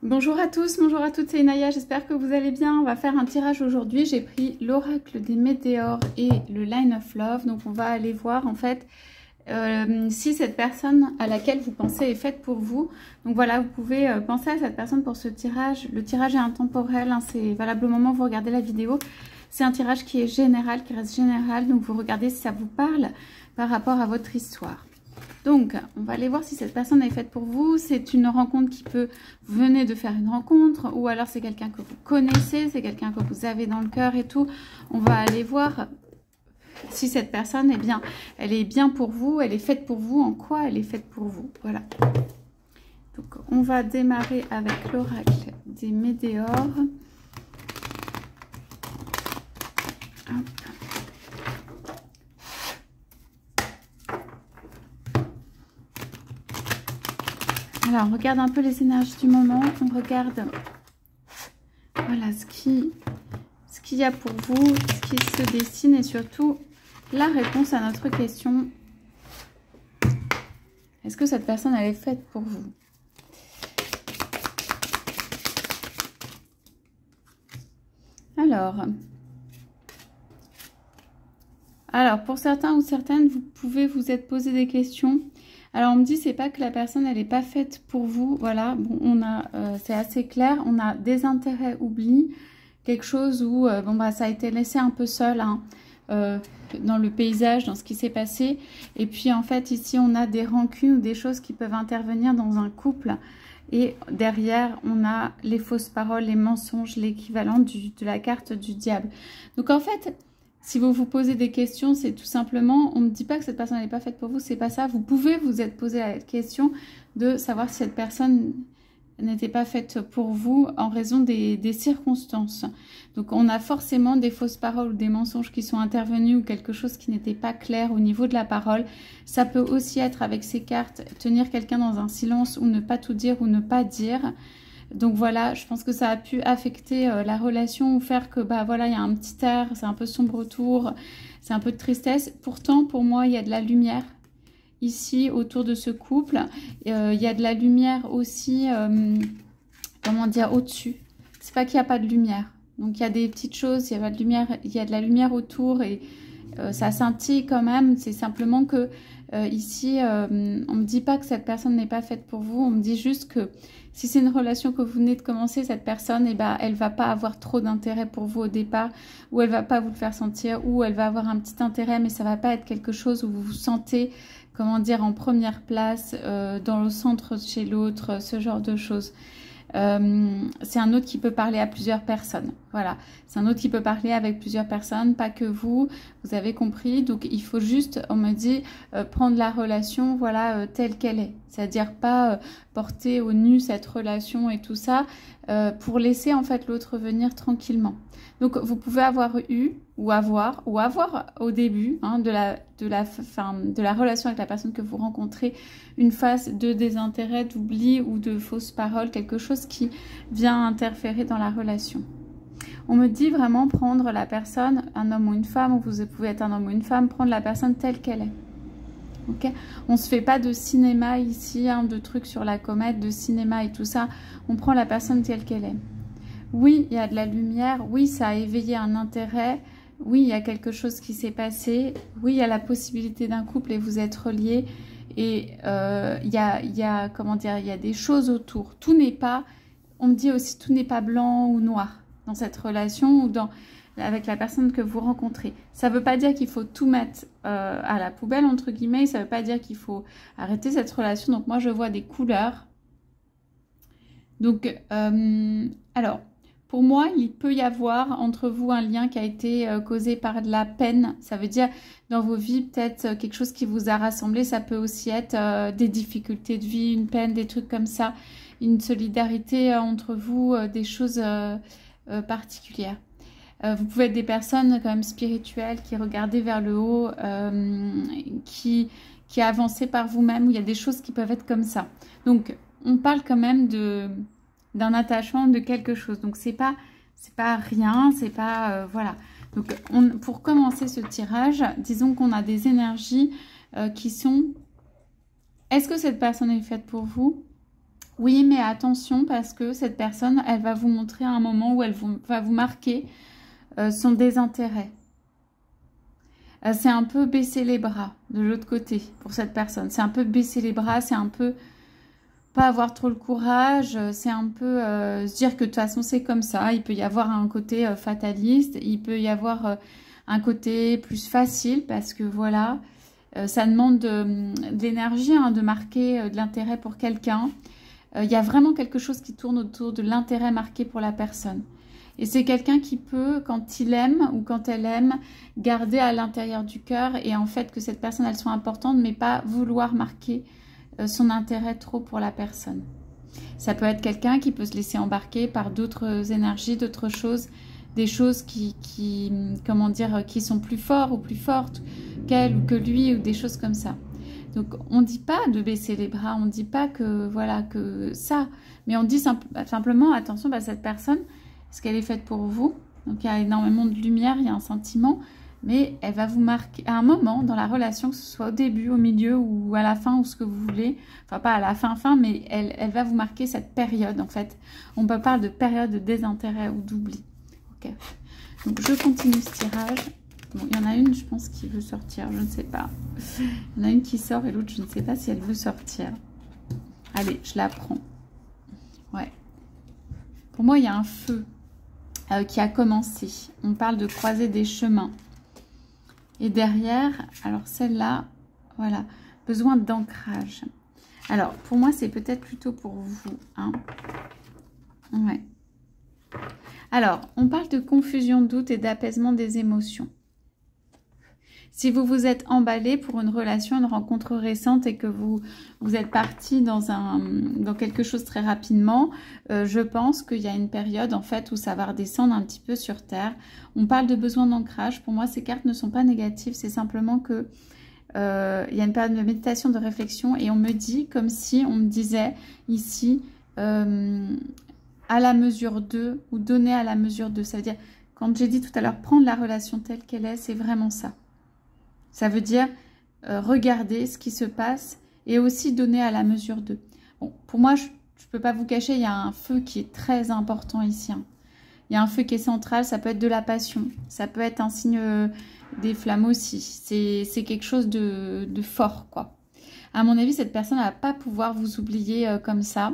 Bonjour à tous, bonjour à toutes, c'est Inaya, j'espère que vous allez bien. On va faire un tirage aujourd'hui. J'ai pris l'oracle des météores et le line of love. Donc on va aller voir en fait si cette personne à laquelle vous pensez est faite pour vous. Donc voilà, vous pouvez penser à cette personne pour ce tirage. Le tirage est intemporel, hein, c'est valable au moment où vous regardez la vidéo. C'est un tirage qui est général, qui reste général. Donc vous regardez si ça vous parle par rapport à votre histoire. Donc, on va aller voir si cette personne est faite pour vous. C'est une rencontre qui peut... Vous venez de faire une rencontre ou alors c'est quelqu'un que vous connaissez, c'est quelqu'un que vous avez dans le cœur et tout. On va aller voir si cette personne, eh bien, elle est bien pour vous, elle est faite pour vous, en quoi elle est faite pour vous. Voilà. Donc, on va démarrer avec l'oracle des météores. Hop. Alors, on regarde un peu les énergies du moment. On regarde voilà, ce qu'il y a pour vous, ce qui se dessine et surtout la réponse à notre question. Est-ce que cette personne, elle est faite pour vous? Alors, pour certains ou certaines, vous pouvez vous être posé des questions. Alors, on me dit, c'est pas que la personne, elle n'est pas faite pour vous. Voilà, bon, on a, c'est assez clair. On a des intérêts oubliés. Quelque chose où, bon, bah, ça a été laissé un peu seul, hein, dans le paysage, dans ce qui s'est passé. Et puis, en fait, ici, on a des rancunes ou des choses qui peuvent intervenir dans un couple. Et derrière, on a les fausses paroles, les mensonges, l'équivalent de la carte du diable. Donc, en fait... Si vous vous posez des questions, c'est tout simplement, on ne me dit pas que cette personne n'est pas faite pour vous, c'est pas ça. Vous pouvez vous être posé la question de savoir si cette personne n'était pas faite pour vous en raison des circonstances. Donc on a forcément des fausses paroles ou des mensonges qui sont intervenus ou quelque chose qui n'était pas clair au niveau de la parole. Ça peut aussi être avec ces cartes, tenir quelqu'un dans un silence ou ne pas tout dire ou ne pas dire. Donc voilà, je pense que ça a pu affecter la relation ou faire que, bah voilà, il y a un petit air, c'est un peu sombre autour, c'est un peu de tristesse. Pourtant, pour moi, il y a de la lumière ici autour de ce couple. Il y a de la lumière aussi, comment dire, au-dessus. C'est pas qu'il n'y a pas de lumière. Donc il y a des petites choses, il y a pas de lumière, il y a de la lumière autour et ça scintille quand même. C'est simplement que ici, on ne me dit pas que cette personne n'est pas faite pour vous. On me dit juste que si c'est une relation que vous venez de commencer, cette personne, eh ben, elle ne va pas avoir trop d'intérêt pour vous au départ, ou elle ne va pas vous le faire sentir, ou elle va avoir un petit intérêt, mais ça ne va pas être quelque chose où vous vous sentez, comment dire, en première place, dans le centre chez l'autre, ce genre de choses. C'est un autre qui peut parler à plusieurs personnes. Voilà, c'est un autre qui peut parler avec plusieurs personnes, pas que vous. Vous avez compris. Donc il faut juste, on me dit, prendre la relation, voilà, telle qu'elle est. C'est-à-dire pas porter au nu cette relation et tout ça, pour laisser en fait l'autre venir tranquillement. Donc vous pouvez avoir eu ou avoir au début, hein, de la relation avec la personne que vous rencontrez, une phase de désintérêt, d'oubli ou de fausses paroles, quelque chose qui vient interférer dans la relation. On me dit vraiment prendre la personne, un homme ou une femme, ou vous pouvez être un homme ou une femme, prendre la personne telle qu'elle est. Okay. On ne se fait pas de cinéma ici, hein, de trucs sur la comète, de cinéma et tout ça. On prend la personne telle qu'elle est. Oui, il y a de la lumière. Oui, ça a éveillé un intérêt. Oui, il y a quelque chose qui s'est passé. Oui, il y a la possibilité d'un couple et vous êtes reliés. Et il y a, comment dire, il y a des choses autour. Tout n'est pas, on me dit aussi, tout n'est pas blanc ou noir dans cette relation ou avec la personne que vous rencontrez. Ça ne veut pas dire qu'il faut tout mettre à la poubelle, entre guillemets. Ça ne veut pas dire qu'il faut arrêter cette relation. Donc moi, je vois des couleurs. Donc, alors, pour moi, il peut y avoir entre vous un lien qui a été causé par de la peine. Ça veut dire, dans vos vies, peut-être quelque chose qui vous a rassemblé. Ça peut aussi être des difficultés de vie, une peine, des trucs comme ça. Une solidarité entre vous, des choses particulières. Vous pouvez être des personnes quand même spirituelles qui regardez vers le haut, qui avancez par vous-même, où il y a des choses qui peuvent être comme ça. Donc, on parle quand même d'un attachement, de quelque chose. Donc, c'est pas rien, c'est pas... voilà. Donc, pour commencer ce tirage, disons qu'on a des énergies qui sont... Est-ce que cette personne est faite pour vous? Oui, mais attention parce que cette personne, elle va vous montrer à un moment où va vous marquer son désintérêt. C'est un peu baisser les bras de l'autre côté pour cette personne. C'est un peu baisser les bras, c'est un peu pas avoir trop le courage, c'est un peu se dire que de toute façon c'est comme ça. Il peut y avoir un côté fataliste, il peut y avoir un côté plus facile parce que voilà, ça demande de l'énergie hein, de marquer de l'intérêt pour quelqu'un. Il y a vraiment quelque chose qui tourne autour de l'intérêt marqué pour la personne. Et c'est quelqu'un qui peut, quand il aime ou quand elle aime, garder à l'intérieur du cœur et en fait que cette personne, elle soit importante, mais pas vouloir marquer son intérêt trop pour la personne. Ça peut être quelqu'un qui peut se laisser embarquer par d'autres énergies, d'autres choses, des choses comment dire, qui sont plus forts ou plus fortes qu'elle ou que lui ou des choses comme ça. Donc, on ne dit pas de baisser les bras, on ne dit pas que, voilà, que ça, mais on dit simplement, attention, bah, cette personne, est-ce qu'elle est faite pour vous? Donc, il y a énormément de lumière, il y a un sentiment, mais elle va vous marquer à un moment dans la relation, que ce soit au début, au milieu ou à la fin, ou ce que vous voulez, enfin, pas à la fin, mais elle va vous marquer cette période, en fait. On peut parler de période de désintérêt ou d'oubli. Ok. Donc, je continue ce tirage. Bon, il y en a une, je pense, qui veut sortir, je ne sais pas. Il y en a une qui sort et l'autre, je ne sais pas si elle veut sortir. Allez, je la prends. Ouais. Pour moi, il y a un feu qui a commencé. On parle de croiser des chemins. Et derrière, alors celle-là, voilà, besoin d'ancrage. Alors, pour moi, c'est peut-être plutôt pour vous. Hein. Ouais. Alors, on parle de confusion, doute et d'apaisement des émotions. Si vous vous êtes emballé pour une relation, une rencontre récente et que vous êtes parti dans quelque chose très rapidement, je pense qu'il y a une période en fait où ça va redescendre un petit peu sur terre. On parle de besoin d'ancrage. Pour moi, ces cartes ne sont pas négatives. C'est simplement que il y a une période de méditation, de réflexion et on me dit comme si on me disait ici à la mesure 2 ou donner à la mesure 2. Ça veut dire, quand j'ai dit tout à l'heure, prendre la relation telle qu'elle est, c'est vraiment ça. Ça veut dire regarder ce qui se passe et aussi donner à la mesure 2. Bon, pour moi, je ne peux pas vous cacher, il y a un feu qui est très important ici. Hein. Il y a un feu qui est central, ça peut être de la passion, ça peut être un signe des flammes aussi. C'est quelque chose de fort, quoi. À mon avis, cette personne ne va pas pouvoir vous oublier comme ça.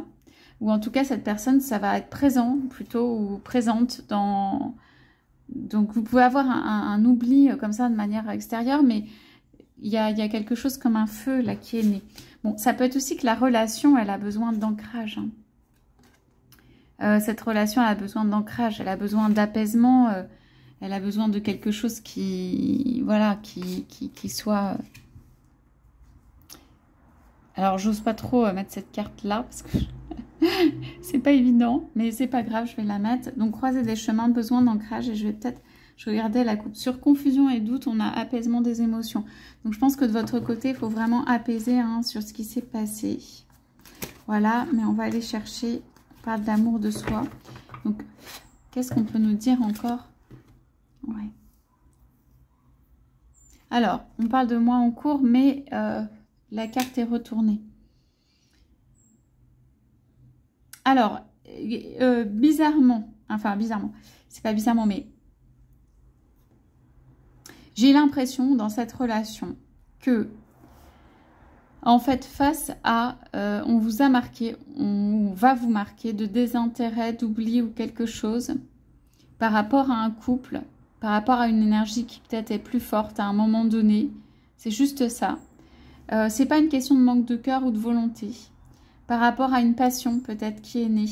Ou en tout cas, cette personne, ça va être présent plutôt ou présente dans... Donc, vous pouvez avoir un oubli comme ça de manière extérieure, mais il y a quelque chose comme un feu là qui est né. Bon, ça peut être aussi que la relation, elle a besoin d'ancrage. Hein. Cette relation, elle a besoin d'ancrage, elle a besoin d'apaisement, elle a besoin de quelque chose qui, voilà, qui soit... Alors, j'ose pas trop mettre cette carte là parce que c'est pas évident, mais c'est pas grave, je vais la mettre. Donc, croiser des chemins, besoin d'ancrage et je vais peut-être... Je regardais la coupe. Sur confusion et doute, on a apaisement des émotions. Donc, je pense que de votre côté, il faut vraiment apaiser hein, sur ce qui s'est passé. Voilà, mais on va aller chercher, on parle d'amour de soi. Donc, qu'est-ce qu'on peut nous dire encore? Ouais. Alors, on parle de moi en cours, mais la carte est retournée. Alors, bizarrement, c'est pas bizarrement, mais j'ai l'impression dans cette relation que, en fait, face à, on vous a marqué, on va vous marquer de désintérêt, d'oubli ou quelque chose par rapport à un couple, par rapport à une énergie qui peut-être est plus forte à un moment donné. C'est juste ça. C'est pas une question de manque de cœur ou de volonté. Par rapport à une passion peut-être qui est née.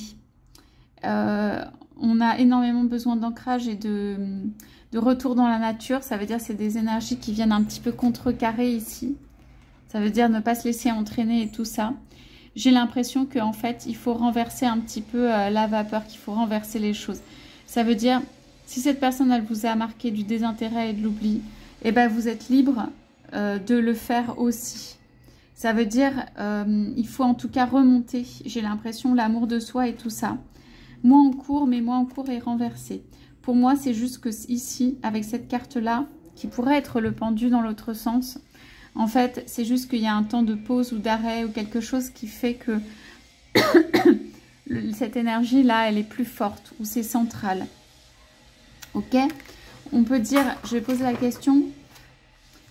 On a énormément besoin d'ancrage et de retour dans la nature. Ça veut dire que c'est des énergies qui viennent un petit peu contrecarrer ici. Ça veut dire ne pas se laisser entraîner et tout ça. J'ai l'impression qu'en fait, il faut renverser un petit peu la vapeur, qu'il faut renverser les choses. Ça veut dire, si cette personne, elle vous a marqué du désintérêt et de l'oubli, eh ben, vous êtes libre de le faire aussi. Ça veut dire, il faut en tout cas remonter, j'ai l'impression, l'amour de soi et tout ça. Moi en cours, mais moi en cours est renversé. Pour moi, c'est juste que ici, avec cette carte-là, qui pourrait être le pendu dans l'autre sens, en fait, c'est juste qu'il y a un temps de pause ou d'arrêt ou quelque chose qui fait que Cette énergie-là, elle est plus forte ou c'est central. Ok? On peut dire, je vais poser la question,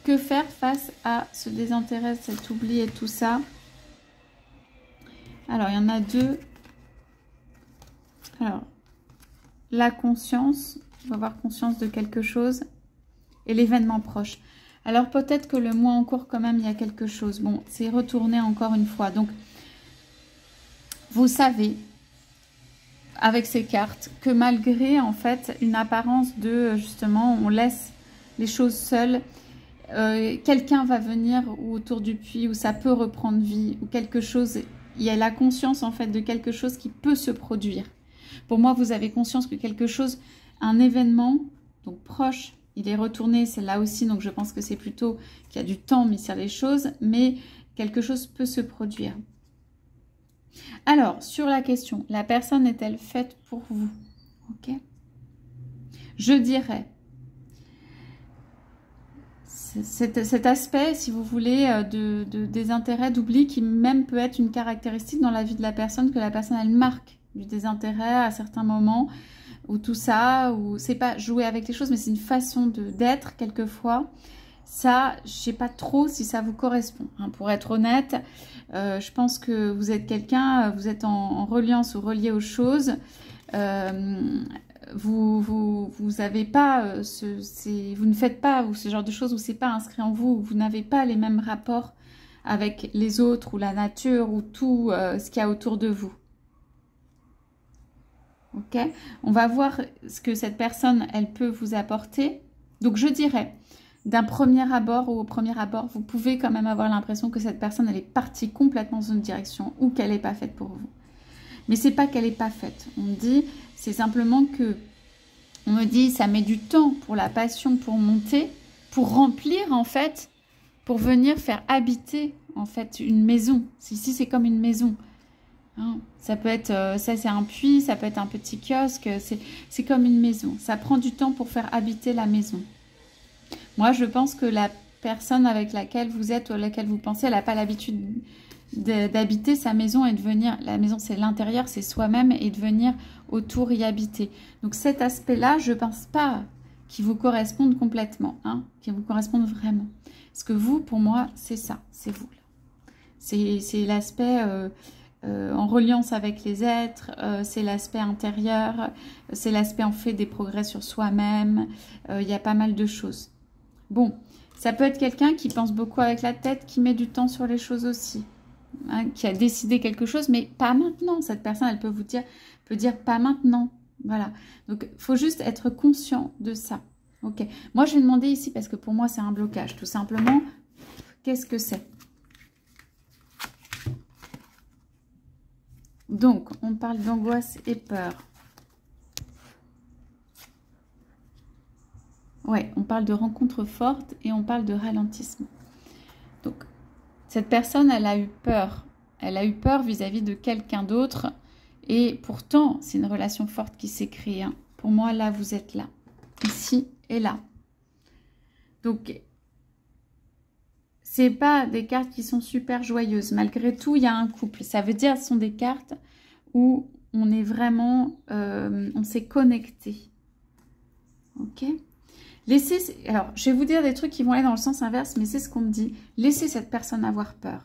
que faire face à ce désintérêt, cet oubli et tout ça? Alors, il y en a deux. Alors, la conscience, on va avoir conscience de quelque chose, et l'événement proche. Alors, peut-être que le mois en cours, quand même, il y a quelque chose. Bon, c'est retourné encore une fois. Donc, vous savez, avec ces cartes, que malgré, en fait, une apparence de, justement, on laisse les choses seules, quelqu'un va venir autour du puits où ça peut reprendre vie, ou quelque chose, il y a la conscience, en fait, de quelque chose qui peut se produire. Pour moi, vous avez conscience que quelque chose, un événement, donc proche, il est retourné, c'est là aussi, donc je pense que c'est plutôt qu'il y a du temps mis sur les choses, mais quelque chose peut se produire. Alors, sur la question, la personne est-elle faite pour vous? Ok. Je dirais, cet aspect, si vous voulez, de désintérêt, d'oubli, qui même peut être une caractéristique dans la vie de la personne, que la personne, elle marque du désintérêt à certains moments, ou tout ça, ou c'est pas jouer avec les choses, mais c'est une façon d'être quelquefois. Ça, je sais pas trop si ça vous correspond. Hein. Pour être honnête, je pense que vous êtes quelqu'un, vous êtes en reliance ou relié aux choses. Vous avez pas vous ne faites pas ou ce genre de choses où c'est pas inscrit en vous, vous n'avez pas les mêmes rapports avec les autres ou la nature ou tout ce qu'il y a autour de vous. Ok, on va voir ce que cette personne, elle peut vous apporter. Donc, je dirais, d'un premier abord ou au premier abord, vous pouvez quand même avoir l'impression que cette personne, elle est partie complètement dans une direction ou qu'elle n'est pas faite pour vous. Mais c'est pas qu'elle n'est pas faite. On dit, c'est simplement que, on me dit, ça met du temps pour la passion, pour monter, pour remplir, en fait, pour venir faire habiter, en fait, une maison. Ici, c'est comme une maison. Hein, ça peut être, ça c'est un puits, ça peut être un petit kiosque, c'est comme une maison. Ça prend du temps pour faire habiter la maison. Moi, je pense que la personne avec laquelle vous êtes ou à laquelle vous pensez, elle n'a pas l'habitude d'habiter sa maison et de venir, la maison c'est l'intérieur, c'est soi-même, et de venir autour y habiter. Donc cet aspect-là, je ne pense pas qu'il vous corresponde complètement, hein, qu'il vous corresponde vraiment. Parce que vous, pour moi, c'est ça, c'est vous. C'est l'aspect... en reliance avec les êtres, c'est l'aspect intérieur, c'est l'aspect en fait des progrès sur soi-même, il y a pas mal de choses. Bon, ça peut être quelqu'un qui pense beaucoup avec la tête, qui met du temps sur les choses aussi, hein, qui a décidé quelque chose, mais pas maintenant. Cette personne, elle peut dire pas maintenant, voilà. Donc, il faut juste être conscient de ça. Ok. Moi, je vais demander ici, parce que pour moi, c'est un blocage, tout simplement, qu'est-ce que c'est ? Donc, on parle d'angoisse et peur. Ouais, on parle de rencontres fortes et on parle de ralentissement. Donc, cette personne, elle a eu peur. Elle a eu peur vis-à-vis de quelqu'un d'autre. Et pourtant, c'est une relation forte qui s'est créée. Hein. Pour moi, là, vous êtes là. Ici et là. Donc, c'est pas des cartes qui sont super joyeuses. Malgré tout, il y a un couple. Ça veut dire que ce sont des cartes où on est vraiment... on s'est connecté. Ok ? Laissez... Alors, je vais vous dire des trucs qui vont aller dans le sens inverse, mais c'est ce qu'on me dit. Laissez cette personne avoir peur.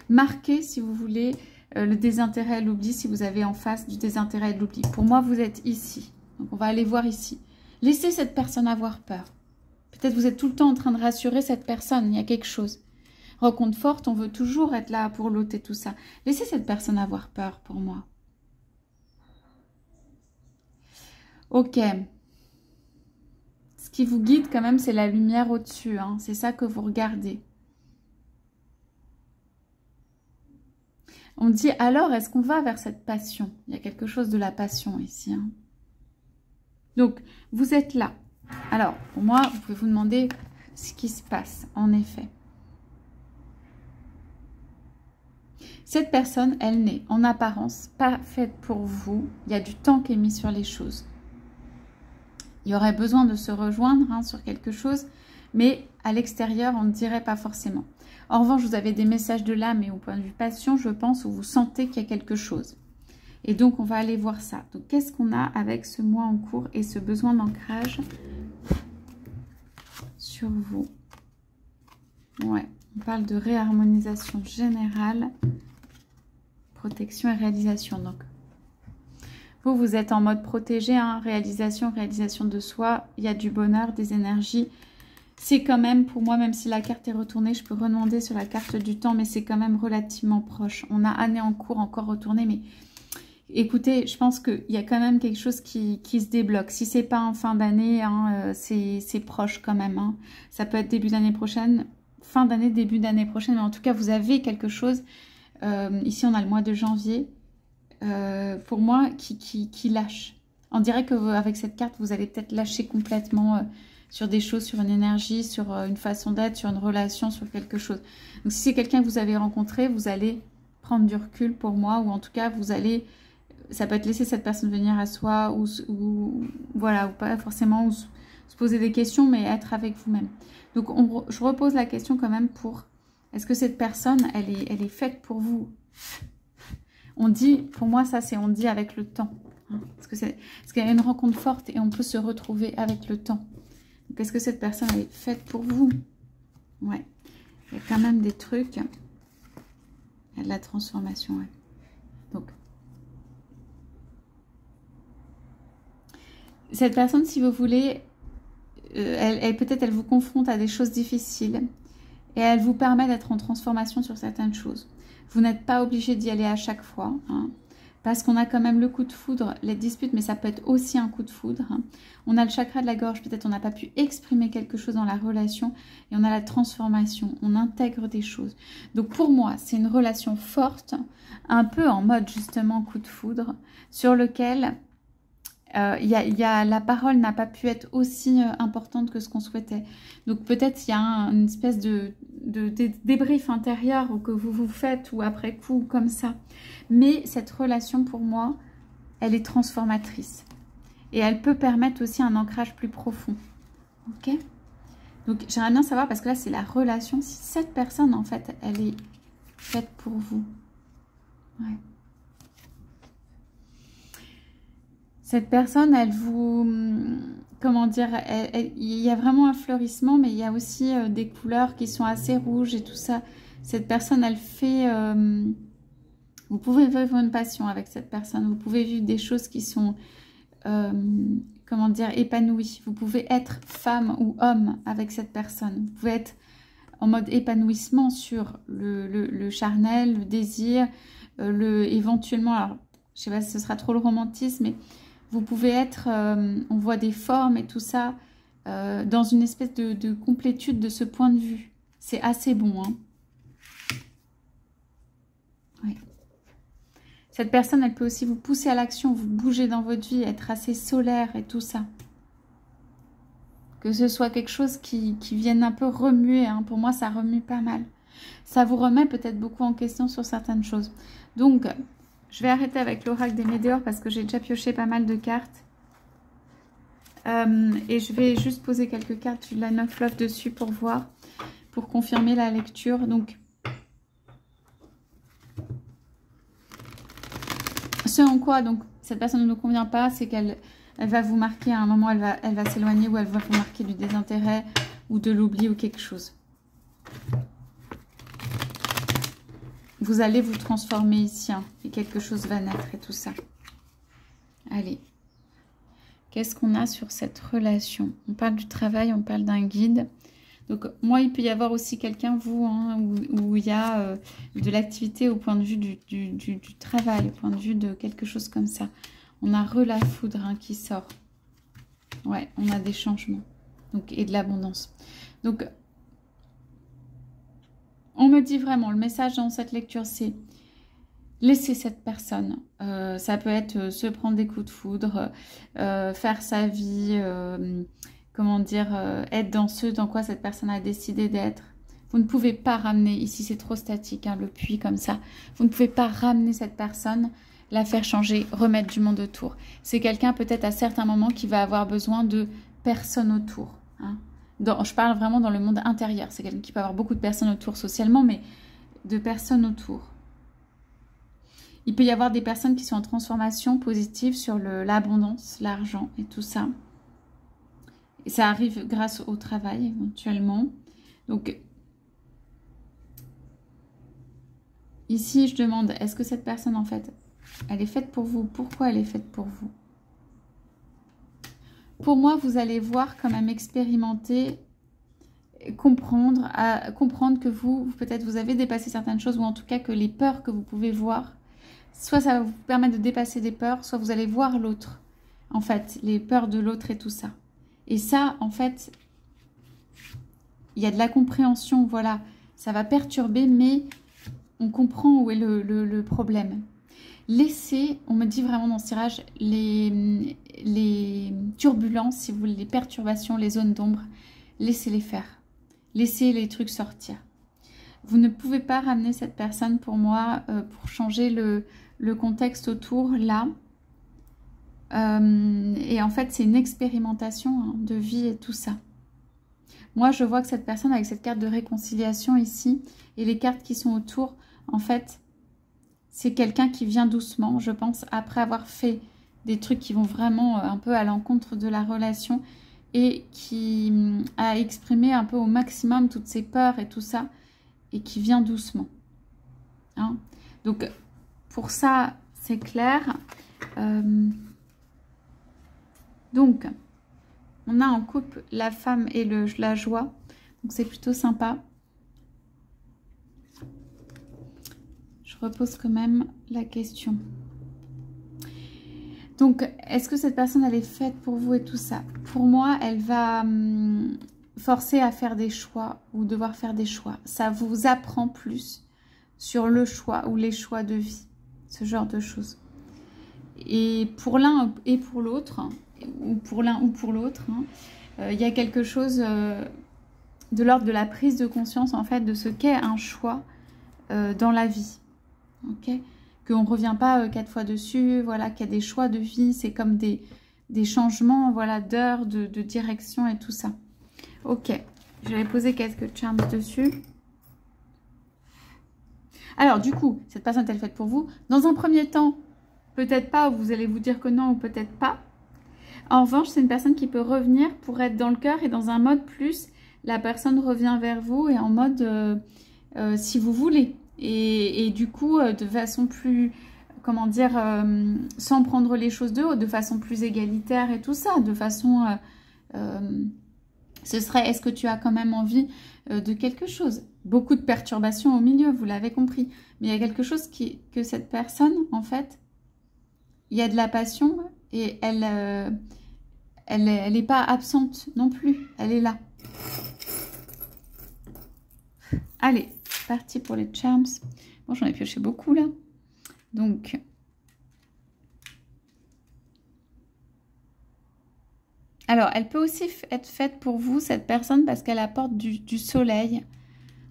Marquez, si vous voulez, le désintérêt et l'oubli, si vous avez en face du désintérêt et de l'oubli. Pour moi, vous êtes ici. Donc, on va aller voir ici. Laissez cette personne avoir peur. Peut-être vous êtes tout le temps en train de rassurer cette personne. Il y a quelque chose. Rencontre forte, on veut toujours être là pour l'autre et tout ça. Laissez cette personne avoir peur pour moi. Ok. Ce qui vous guide quand même, c'est la lumière au-dessus. Hein. C'est ça que vous regardez. On dit alors, est-ce qu'on va vers cette passion? Il y a quelque chose de la passion ici. Hein. Donc, vous êtes là. Alors, pour moi, vous pouvez vous demander ce qui se passe, en effet. Cette personne, elle n'est en apparence pas faite pour vous. Il y a du temps qui est mis sur les choses. Il y aurait besoin de se rejoindre hein, sur quelque chose, Mais à l'extérieur, on ne dirait pas forcément. En revanche, vous avez des messages de l'âme et au point de vue passion, je pense, où vous sentez qu'il y a quelque chose. Et donc, on va aller voir ça. Donc, qu'est-ce qu'on a avec ce mois en cours et ce besoin d'ancrage sur vous? Ouais, on parle de réharmonisation générale, protection et réalisation. Donc, vous êtes en mode protégé, hein, réalisation de soi. Il y a du bonheur, des énergies. C'est quand même, pour moi, même si la carte est retournée, je peux redemander sur la carte du temps, mais c'est quand même relativement proche. On a année en cours encore retournée, mais écoutez, je pense qu'il y a quand même quelque chose qui se débloque. Si c'est pas en fin d'année, hein, c'est proche quand même. Hein. Ça peut être début d'année prochaine, fin d'année, début d'année prochaine, mais en tout cas, vous avez quelque chose. Ici, on a le mois de janvier, pour moi, qui lâche. On dirait qu'avec cette carte, vous allez peut-être lâcher complètement sur des choses, sur une énergie, sur une façon d'être, sur une relation, sur quelque chose. Donc, si c'est quelqu'un que vous avez rencontré, vous allez prendre du recul pour moi, ou en tout cas, vous allez... Ça peut être laisser cette personne venir à soi, ou voilà, ou pas forcément, ou se poser des questions, mais être avec vous-même. Donc, je repose la question quand même pour... Est-ce que cette personne, elle est faite pour vous? On dit, pour moi, ça, c'est on dit avec le temps. Hein, parce qu'il y a une rencontre forte et on peut se retrouver avec le temps. Donc, est-ce que cette personne, elle est faite pour vous? Ouais. Il y a quand même des trucs. Il y a de la transformation, ouais. Donc, cette personne, si vous voulez, peut-être elle vous confronte à des choses difficiles et elle vous permet d'être en transformation sur certaines choses. Vous n'êtes pas obligé d'y aller à chaque fois, hein, parce qu'on a quand même le coup de foudre, les disputes, mais ça peut être aussi un coup de foudre. Hein. On a le chakra de la gorge, peut-être on n'a pas pu exprimer quelque chose dans la relation, et on a la transformation, on intègre des choses. Donc pour moi, c'est une relation forte, un peu en mode justement coup de foudre, sur lequel... la parole n'a pas pu être aussi importante que ce qu'on souhaitait. Donc peut-être il y a une espèce de débrief intérieur que vous faites ou après coup comme ça. Mais cette relation pour moi, elle est transformatrice. Et elle peut permettre aussi un ancrage plus profond. Ok? Donc j'aimerais bien savoir, parce que là c'est la relation, si cette personne en fait, elle est faite pour vous. Ouais. Cette personne, elle vous... Comment dire, il y a vraiment un fleurissement, mais il y a aussi des couleurs qui sont assez rouges et tout ça. Cette personne, elle fait... vous pouvez vivre une passion avec cette personne. Vous pouvez vivre des choses qui sont, comment dire, épanouies. Vous pouvez être femme ou homme avec cette personne. Vous pouvez être en mode épanouissement sur le charnel, le désir, éventuellement... Alors, je ne sais pas si ce sera trop le romantisme, mais... Vous pouvez être, on voit des formes et tout ça, dans une espèce de complétude de ce point de vue. C'est assez bon. Hein. Oui. Cette personne, elle peut aussi vous pousser à l'action, vous bouger dans votre vie, être assez solaire et tout ça. Que ce soit quelque chose qui vienne un peu remuer. Hein. Pour moi, ça remue pas mal. Ça vous remet peut-être beaucoup en question sur certaines choses. Donc... Je vais arrêter avec l'oracle des météores parce que j'ai déjà pioché pas mal de cartes. Et je vais juste poser quelques cartes de la 9 Love dessus pour voir, pour confirmer la lecture. Donc, ce en quoi donc, cette personne ne nous convient pas, c'est qu'elle va vous marquer à un moment, elle va s'éloigner ou elle va vous marquer du désintérêt ou de l'oubli ou quelque chose. Vous allez vous transformer ici, hein, et quelque chose va naître et tout ça. Allez. Qu'est-ce qu'on a sur cette relation? On parle du travail, on parle d'un guide. Donc, moi, il peut y avoir aussi quelqu'un, vous, hein, où il y a de l'activité au point de vue du travail, au point de vue de quelque chose comme ça. On a la foudre hein, qui sort. Ouais, on a des changements. Donc, et de l'abondance. Donc, on me dit vraiment, le message dans cette lecture, c'est laisser cette personne. Ça peut être se prendre des coups de foudre, faire sa vie, comment dire, être dans ce dans quoi cette personne a décidé d'être. Vous ne pouvez pas ramener, ici c'est trop statique, hein, le puits comme ça. Vous ne pouvez pas ramener cette personne, la faire changer, remettre du monde autour. C'est quelqu'un peut-être à certains moments qui va avoir besoin de personnes autour. Hein. je parle vraiment dans le monde intérieur. C'est quelqu'un qui peut avoir beaucoup de personnes autour socialement, mais de personnes autour. Il peut y avoir des personnes qui sont en transformation positive sur l'abondance, l'argent et tout ça. Et ça arrive grâce au travail éventuellement. Donc, ici, je demande, est-ce que cette personne, en fait, elle est faite pour vous? Pourquoi elle est faite pour vous? Pour moi, vous allez voir quand même expérimenter, comprendre que vous peut-être vous avez dépassé certaines choses, ou en tout cas que les peurs que vous pouvez voir, soit ça va vous permettre de dépasser des peurs, soit vous allez voir l'autre, en fait, les peurs de l'autre et tout ça. Et ça, en fait, il y a de la compréhension, voilà, ça va perturber, mais on comprend où est le problème. Laissez, on me dit vraiment dans ce tirage, les turbulences, si vous voulez, les perturbations, les zones d'ombre, laissez-les faire. Laissez les trucs sortir. Vous ne pouvez pas ramener cette personne pour moi, pour changer le contexte autour, là. Et en fait, c'est une expérimentation hein, de vie et tout ça. Moi, je vois que cette personne, avec cette carte de réconciliation ici, et les cartes qui sont autour, en fait, c'est quelqu'un qui vient doucement, je pense, après avoir fait des trucs qui vont vraiment un peu à l'encontre de la relation et qui a exprimé un peu au maximum toutes ses peurs et tout ça, et qui vient doucement. Hein? Donc, pour ça, c'est clair. Donc, on a en couple la femme et la joie, donc c'est plutôt sympa. Je repose quand même la question. Donc, est-ce que cette personne, elle est faite pour vous et tout ça? Pour moi, elle va forcer à faire des choix ou devoir faire des choix. Ça vous apprend plus sur le choix ou les choix de vie, ce genre de choses. Et pour l'un et pour l'autre, ou pour l'un ou pour l'autre, hein, il y a quelque chose de l'ordre de la prise de conscience, en fait, de ce qu'est un choix dans la vie. Ok, qu'on ne revient pas 4 fois dessus, voilà, qu'il y a des choix de vie, c'est comme des changements, voilà, d'heures, de direction et tout ça. Ok, je vais poser quelques charms dessus. Alors, du coup, cette personne est-elle faite pour vous? Dans un premier temps, peut-être pas, vous allez vous dire que non, ou peut-être pas. En revanche, c'est une personne qui peut revenir pour être dans le cœur et dans un mode plus, la personne revient vers vous et en mode si vous voulez. Et du coup, de façon plus, comment dire, sans prendre les choses de haut, de façon plus égalitaire et tout ça, de façon, ce serait, est-ce que tu as quand même envie de quelque chose? Beaucoup de perturbations au milieu, vous l'avez compris. Mais il y a quelque chose que cette personne, en fait, il y a de la passion et elle n'est pas absente non plus, elle est là. Allez, parti pour les charms. Bon, j'en ai pioché beaucoup là. Donc, alors, elle peut aussi être faite pour vous, cette personne, parce qu'elle apporte du soleil.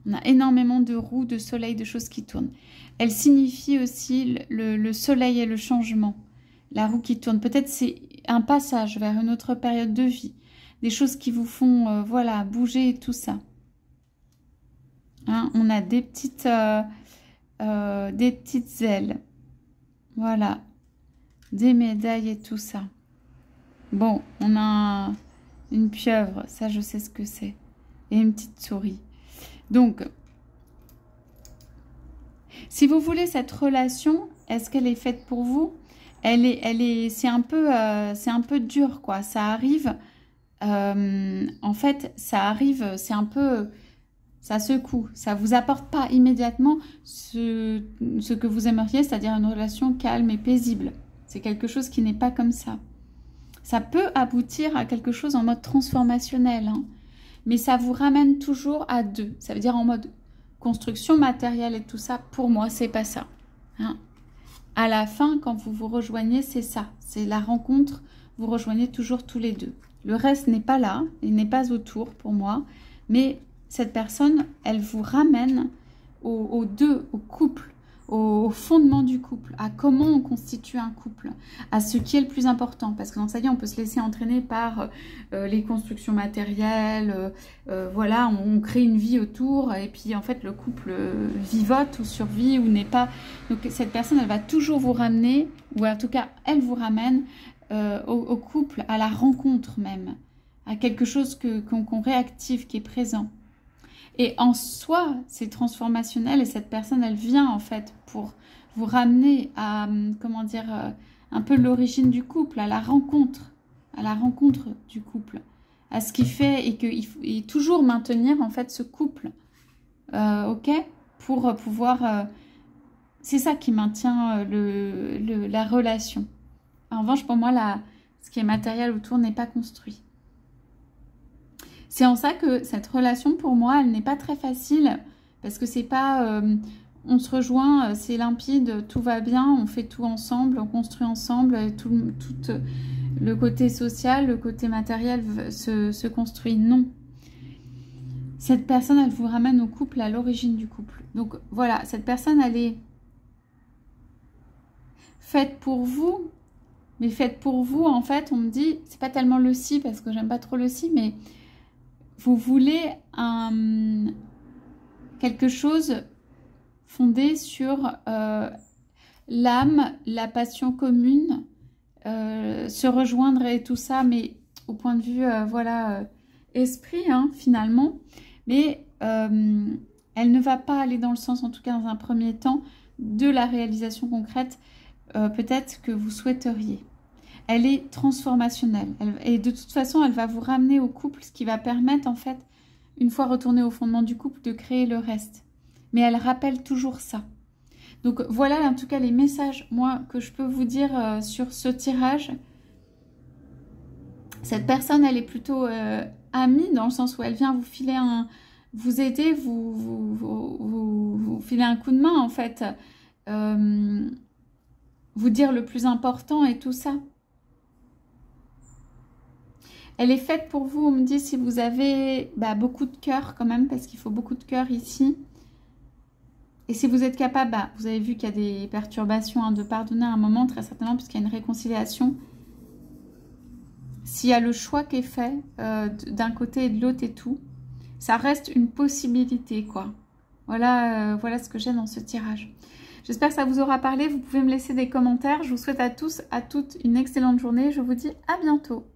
On a énormément de roues, de soleil, de choses qui tournent. Elle signifie aussi le soleil et le changement. La roue qui tourne. Peut-être c'est un passage vers une autre période de vie. Des choses qui vous font, voilà, bouger et tout ça. Hein, on a des petites ailes. Voilà. Des médailles et tout ça. Bon, on a une pieuvre. Ça, je sais ce que c'est. Et une petite souris. Donc, si vous voulez cette relation, est-ce qu'elle est faite pour vous? C'est un peu dur, quoi. Ça arrive, en fait, ça arrive, c'est un peu, ça secoue. Ça vous apporte pas immédiatement ce que vous aimeriez, c'est-à-dire une relation calme et paisible. C'est quelque chose qui n'est pas comme ça. Ça peut aboutir à quelque chose en mode transformationnel, hein. Mais ça vous ramène toujours à deux. Ça veut dire en mode construction matérielle et tout ça. Pour moi, c'est pas ça. Hein. À la fin, quand vous vous rejoignez, c'est ça. C'est la rencontre. Vous rejoignez toujours tous les deux. Le reste n'est pas là. Il n'est pas autour pour moi. Mais cette personne, elle vous ramène aux deux, au couple, au fondement du couple, à comment on constitue un couple, à ce qui est le plus important. Parce que dans sa vie, on peut se laisser entraîner par les constructions matérielles, voilà, on crée une vie autour, et puis en fait, le couple vivote ou survit ou n'est pas... Donc cette personne, elle va toujours vous ramener, ou en tout cas, elle vous ramène au couple, à la rencontre même, à quelque chose qu'on réactive, qui est présent. Et en soi, c'est transformationnel et cette personne, elle vient en fait pour vous ramener à, comment dire, un peu l'origine du couple, à la rencontre du couple, à ce qui fait et toujours maintenir en fait ce couple, ok, pour pouvoir, c'est ça qui maintient la relation. En revanche, pour moi, ce qui est matériel autour n'est pas construit. C'est en ça que cette relation, pour moi, elle n'est pas très facile, parce que c'est pas... on se rejoint, c'est limpide, tout va bien, on fait tout ensemble, on construit ensemble, tout le côté social, le côté matériel se construit. Non. Cette personne, elle vous ramène au couple, à l'origine du couple. Donc voilà, cette personne, elle est faite pour vous, mais faite pour vous, en fait, on me dit, c'est pas tellement le si, parce que j'aime pas trop le si, mais... Vous voulez quelque chose fondé sur l'âme, la passion commune, se rejoindre et tout ça, mais au point de vue, voilà, esprit, hein, finalement. Mais elle ne va pas aller dans le sens, en tout cas dans un premier temps, de la réalisation concrète, peut-être que vous souhaiteriez. Elle est transformationnelle. Et de toute façon, elle va vous ramener au couple, ce qui va permettre, en fait, une fois retourné au fondement du couple, de créer le reste. Mais elle rappelle toujours ça. Donc voilà, en tout cas, les messages, moi, que je peux vous dire sur ce tirage. Cette personne, elle est plutôt amie, dans le sens où elle vient vous filer vous aider, vous filer un coup de main, en fait. Vous dire le plus important et tout ça. Elle est faite pour vous, on me dit, si vous avez beaucoup de cœur quand même, parce qu'il faut beaucoup de cœur ici. Et si vous êtes capable, vous avez vu qu'il y a des perturbations, hein, de pardonner à un moment, très certainement, puisqu'il y a une réconciliation. S'il y a le choix qui est fait d'un côté et de l'autre et tout, ça reste une possibilité, quoi. Voilà, voilà ce que j'ai dans ce tirage. J'espère que ça vous aura parlé. Vous pouvez me laisser des commentaires. Je vous souhaite à tous, à toutes une excellente journée. Je vous dis à bientôt.